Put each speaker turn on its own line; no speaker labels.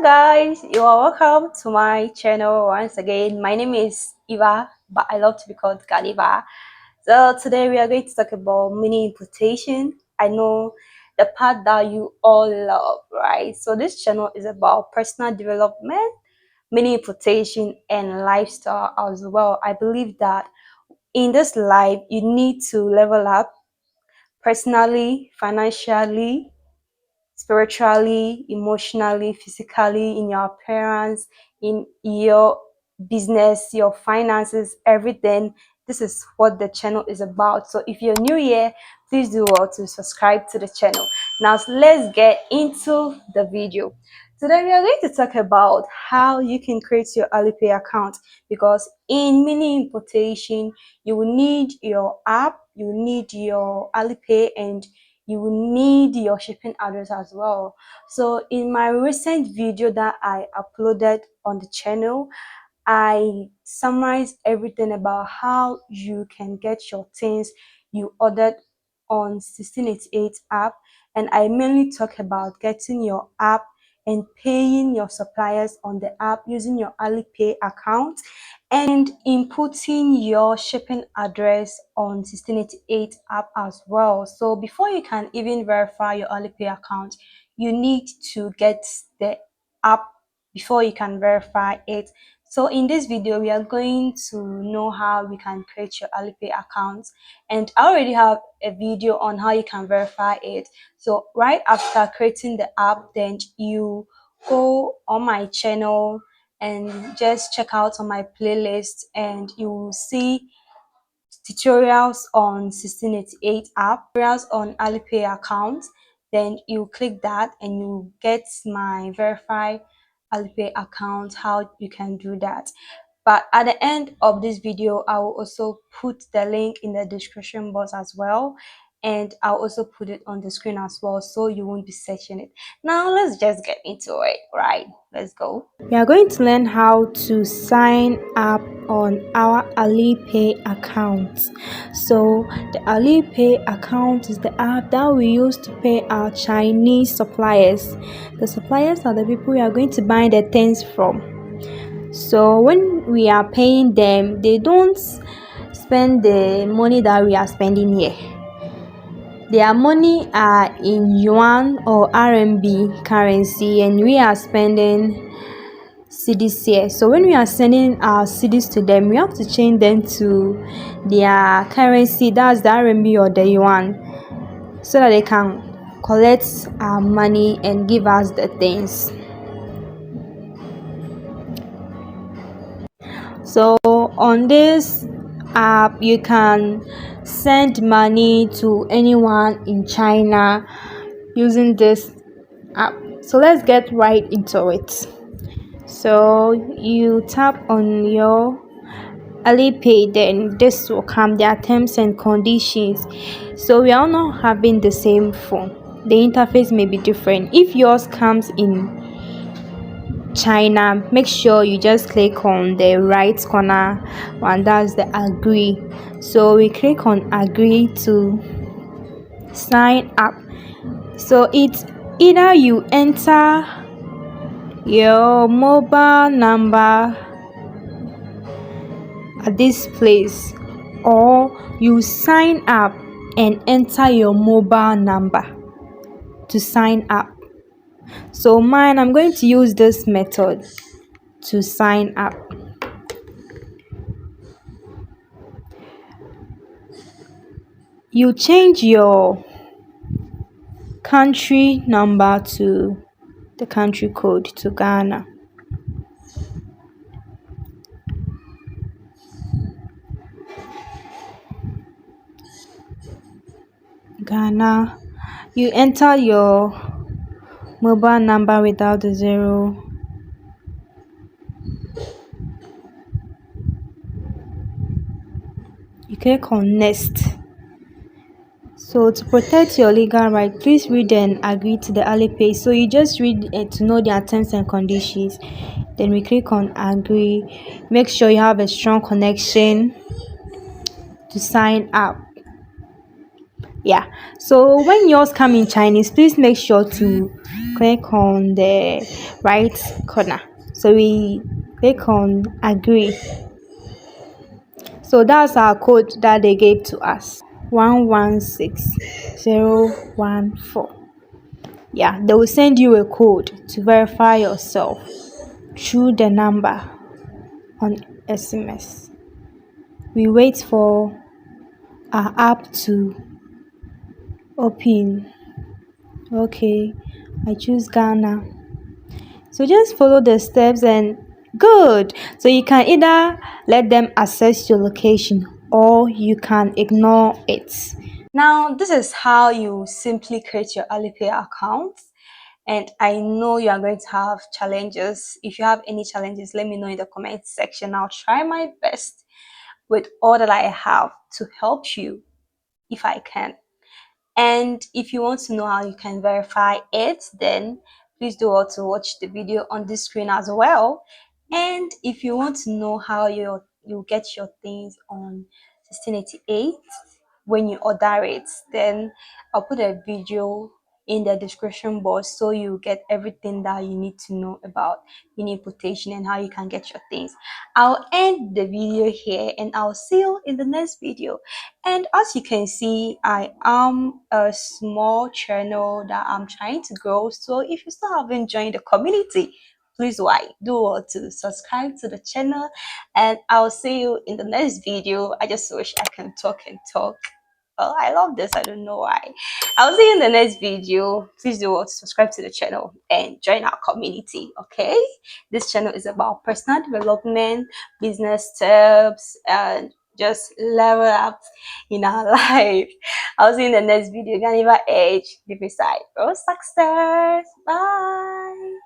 Guys, you are welcome to my channel once again. My name is Eva, but I love to be called Ghaneva. So today we are going to talk about mini importation. I know the part that you all love, right? So this channel is about personal development, mini importation, and lifestyle as well. I believe that in this life you need to level up personally, financially, spiritually, emotionally, physically, in your appearance, in your business, your finances, everything. This is what the channel is about. So if you're new here, please do well to subscribe to the channel. Now let's get into the video. Today we are going to talk about how you can create your Alipay account, because in mini importation you will need your app, you will need your Alipay, and you will need your shipping address as well. So in my recent video that I uploaded on the channel, I summarized everything about how you can get your things you ordered on 1688 app, and I mainly talk about getting your app and paying your suppliers on the app using your Alipay account and inputting your shipping address on 1688 app as well. So before you can even verify your Alipay account, you need to get the app before you can verify it. So in this video, we are going to know how we can create your Alipay account, and I already have a video on how you can verify it. So right after creating the app, then you go on my channel and just check out on my playlist, and you will see tutorials on 1688 app, tutorials on Alipay account. Then you click that and you get my verify Alipay account, how you can do that. But at the end of this video, I will also put the link in the description box as well, and I'll also put it on the screen as well, so you won't be searching it. Now let's just get into it, right? Let's go. We are going to learn how to sign up on our Alipay account. So the Alipay account is the app that we use to pay our Chinese suppliers. The suppliers are the people we are going to buy the things from. So when we are paying them, they don't spend the money that we are spending here. Their money are in yuan or RMB currency, and we are spending cedis here. So when we are sending our cedis to them, we have to change them to their currency, that's the RMB or the yuan, so that they can collect our money and give us the things. So on this app, you can send money to anyone in China using this app. So let's get right into it. So you tap on your Alipay, then this will come, their terms and conditions. So we are not having the same phone, the interface may be different. If yours comes in China, make sure you just click on the right corner one, that's the agree. So we click on agree to sign up. So it's either you enter your mobile number at this place, or you sign up and enter your mobile number to sign up. So I'm going to use this method to sign up. You change your country number to the country code to Ghana. You enter your mobile number without the zero. You click on next. So to protect your legal right, please read and agree to the Alipay. So you just read it to know their terms and conditions. Then we click on agree. Make sure you have a strong connection to sign up. Yeah. So when yours come in Chinese, please make sure to click on the right corner. So we click on agree. So that's our code that they gave to us. 116014. Yeah, they will send you a code to verify yourself through the number on SMS. We wait for our app to open. Okay, I choose Ghana. So just follow the steps and good. So you can either let them access your location or you can ignore it. Now, this is how you simply create your Alipay account. And I know you are going to have challenges. If you have any challenges, let me know in the comment section. I'll try my best with all that I have to help you if I can. And if you want to know how you can verify it, then please do also watch the video on this screen as well. And if you want to know how you get your things on 1688 when you order it, then I'll put a video in the description box so you get everything that you need to know about importation and how you can get your things. I'll end the video here and I'll see you in the next video. And as you can see, I am a small channel that I'm trying to grow. So if you still haven't joined the community, please why do want to subscribe to the channel, and I'll see you in the next video. I just wish I can talk and talk. Oh, I love this. I don't know why. I'll see you in the next video. Please do want to subscribe to the channel and join our community. Okay, this channel is about personal development, business tips, and just level up in our life. I'll see you in the next video. Ghaneva Edge, the side. Oh, success. Bye.